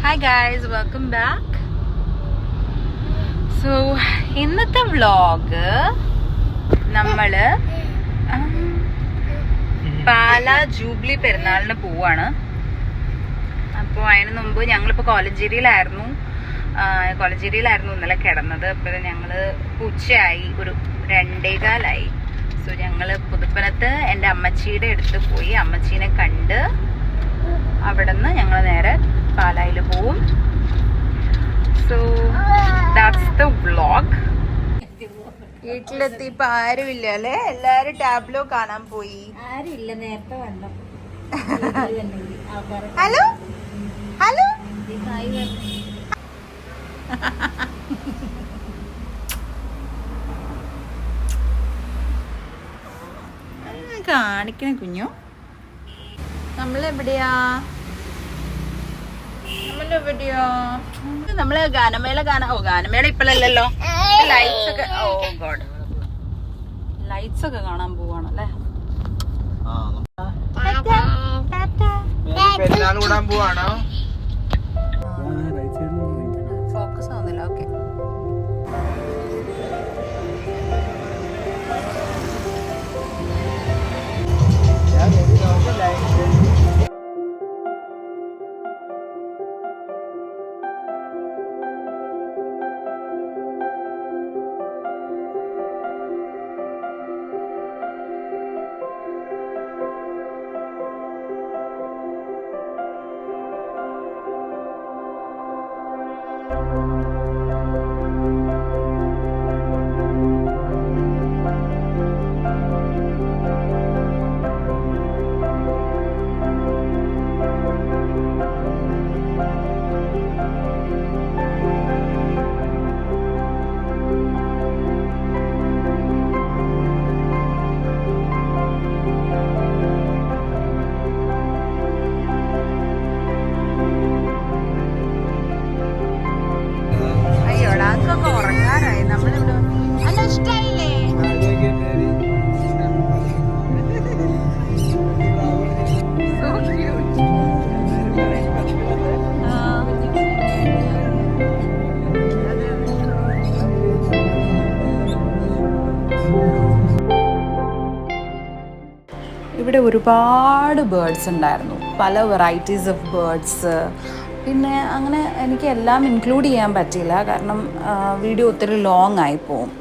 Hi guys, welcome back. So ഇന്നത്തെ vlog നമ്മള് പാല jubilee പെരുന്നാളിന് പോവാണ്. അപ്പോൾ അതിന് മുമ്പ് ഞങ്ങളിപ്പോൾ കോലഞ്ചേരിയിലായിരുന്നു ഇന്നലെ കിടന്നത്. അപ്പോൾ ഞങ്ങള് ഉച്ചയായി, ഒരു 2:15. സോ ഞങ്ങള് പുതുപ്പനത്ത് എൻ്റെ അമ്മച്ചിയുടെ അടുത്ത് പോയി അമ്മച്ചീനെ കണ്ട് അവിടെ നിന്ന് ഞങ്ങൾ നേരെ പാലായിൽ പോവും. So that's the vlog. വീട്ടിലെത്തിയപ്പോ ആരുമില്ല അല്ലേ? എല്ലാരും ടാബ്ലോ കാണാൻ പോയി. ആരുമില്ല, നേരത്തെ വന്നു. ഹലോ ഹലോ കാണിക്കണ കുഞ്ഞു. നമ്മളെവിടെയാ നമ്മള് ഗാനമേള ഗാനമേള ഇപ്പഴല്ലല്ലോ. ലൈറ്റ്സ് ഒക്കെ ലൈറ്റ്സ് ഒക്കെ കാണാൻ പോവാണല്ലേ. ഫോക്കസ് ആവുന്നില്ല. ഓക്കെ, ഉറങ്ങാനായി. നമ്മളിവിടെ അല്ല ഇഷ്ടായില്ലേ? ഇവിടെ ഒരുപാട് ബേർഡ്സ് ഉണ്ടായിരുന്നു, പല വെറൈറ്റീസ് ഓഫ് ബേർഡ്സ്. പിന്നെ അങ്ങനെ എനിക്ക് എല്ലാം ഇൻക്ലൂഡ് ചെയ്യാൻ പറ്റിയില്ല, കാരണം വീഡിയോ ഒത്തിരി ലോങ് ആയി പോവും.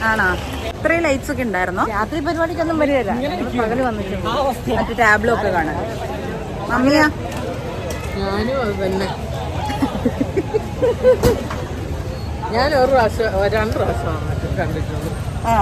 ആണോ? ഇത്രയും ലൈറ്റ്സ് ഒക്കെ ഉണ്ടായിരുന്നോ? രാത്രി പരിപാടിക്കൊന്നും വരികയില്ല, പകല് വന്നിട്ടുണ്ട്. മറ്റു ടാബ്ലോ ഒക്കെ കാണാൻ. മമ്മിയാ? ഞാനും അത് തന്നെ. ഞാൻ ഒരു പ്രാവശ്യം 2 പ്രാവശ്യമാണ് കണ്ടിട്ടുള്ളൂ. ആ,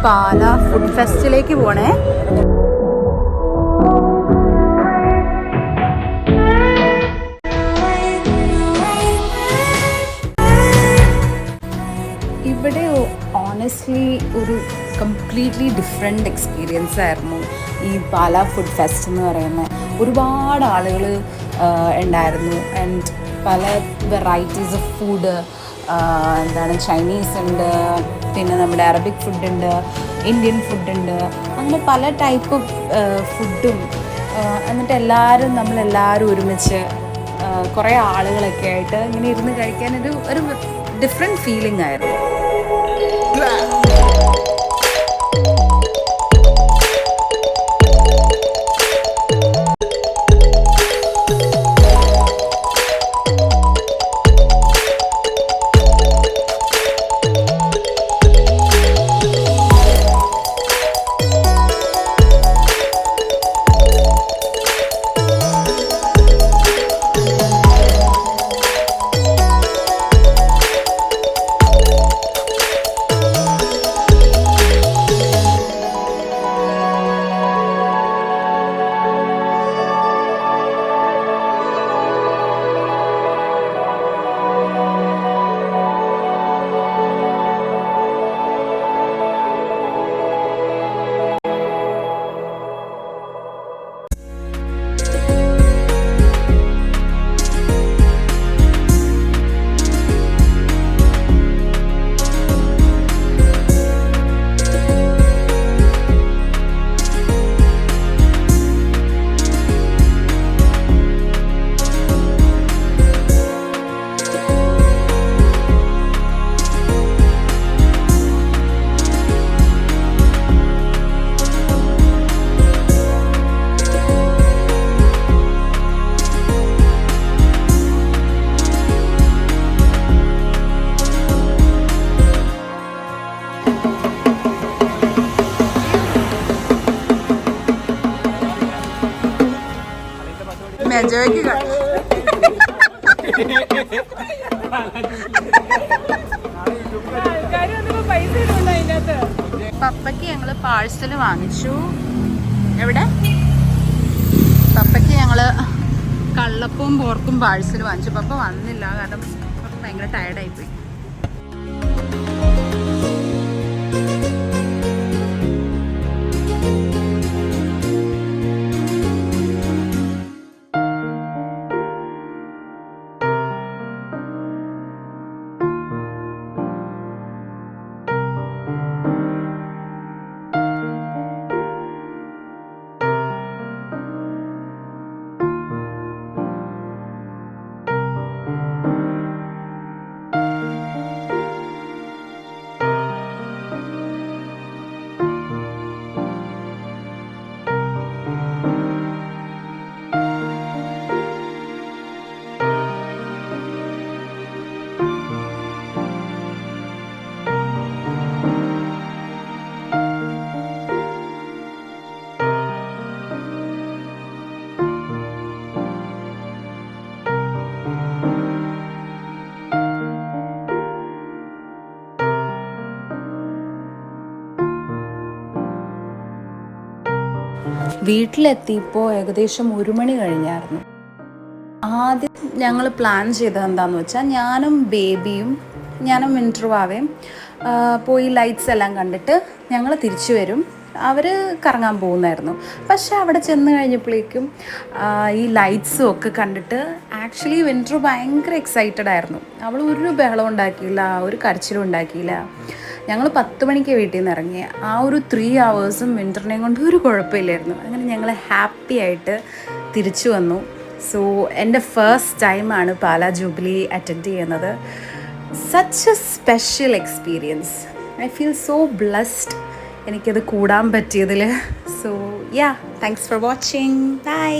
പാല ഫുഡ് ഫെസ്റ്റിലേക്ക് പോണേ. ഇവിടെ ഓണസ്റ്റ്ലി ഒരു കംപ്ലീറ്റ്ലി ഡിഫറെൻ്റ് എക്സ്പീരിയൻസ് ആയിരുന്നു ഈ പാല ഫുഡ് ഫെസ്റ്റ് എന്ന് പറയുന്നത്. ഒരുപാട് ആളുകൾ ഉണ്ടായിരുന്നു ആൻഡ് പല വെറൈറ്റീസ് ഓഫ് ഫുഡ്. എന്താണ്, ചൈനീസ് ഉണ്ട്, പിന്നെ നമ്മുടെ അറബിക് ഫുഡുണ്ട്, ഇന്ത്യൻ ഫുഡുണ്ട്, അങ്ങനെ പല ടൈപ്പ് ഫുഡും. എന്നിട്ട് നമ്മളെല്ലാവരും ഒരുമിച്ച് കുറേ ആളുകളൊക്കെ ആയിട്ട് ഇങ്ങനെ ഇരുന്ന് കഴിക്കാനൊരു ഡിഫറെൻറ്റ് ഫീലിംഗ് ആയിരുന്നു. പപ്പയ്ക്ക് ഞങ്ങൾ പാഴ്സൽ വാങ്ങിച്ചു. എവിടെ പപ്പയ്ക്ക് ഞങ്ങൾ കള്ളപ്പവും പോർക്കും പാഴ്സൽ വാങ്ങിച്ചു. പപ്പ വന്നില്ല, കാരണം പപ്പ ഭയങ്കര ടയർഡായിപ്പോയി. വീട്ടിലെത്തിയപ്പോൾ ഏകദേശം 1 മണി കഴിഞ്ഞായിരുന്നു. ആദ്യം ഞങ്ങൾ പ്ലാൻ ചെയ്തത് എന്താണെന്ന് വെച്ചാൽ ഞാനും മിൻട്രുവാവേയും പോയി ലൈറ്റ്സ് എല്ലാം കണ്ടിട്ട് ഞങ്ങൾ തിരിച്ചു വരും. അവർ കറങ്ങാൻ പോകുന്നായിരുന്നു. പക്ഷെ അവിടെ ചെന്ന് കഴിഞ്ഞപ്പോഴേക്കും ഈ ലൈറ്റ്സും ഒക്കെ കണ്ടിട്ട് ആക്ച്വലി വിൻട്രു ഭയങ്കര എക്സൈറ്റഡ് ആയിരുന്നു. അവൾ ഒരു ബഹളം ഉണ്ടാക്കിയില്ല, ഒരു കരച്ചിലും ഉണ്ടാക്കിയില്ല. ഞങ്ങൾ 10 മണിക്ക് വീട്ടിൽ നിന്ന് ഇറങ്ങി. ആ ഒരു 3 hours വിൻറ്ററിനെയും കൊണ്ട് ഒരു കുഴപ്പമില്ലായിരുന്നു. അങ്ങനെ ഞങ്ങൾ ഹാപ്പി ആയിട്ട് തിരിച്ചു വന്നു. സോ എൻ്റെ ഫസ്റ്റ് ടൈമാണ് പാല ജൂബിലി അറ്റൻഡ് ചെയ്യുന്നത്. Such a special experience. I feel so blessed എനിക്കത് കൂടാൻ പറ്റിയതിൽ. So yeah, thanks for watching. By.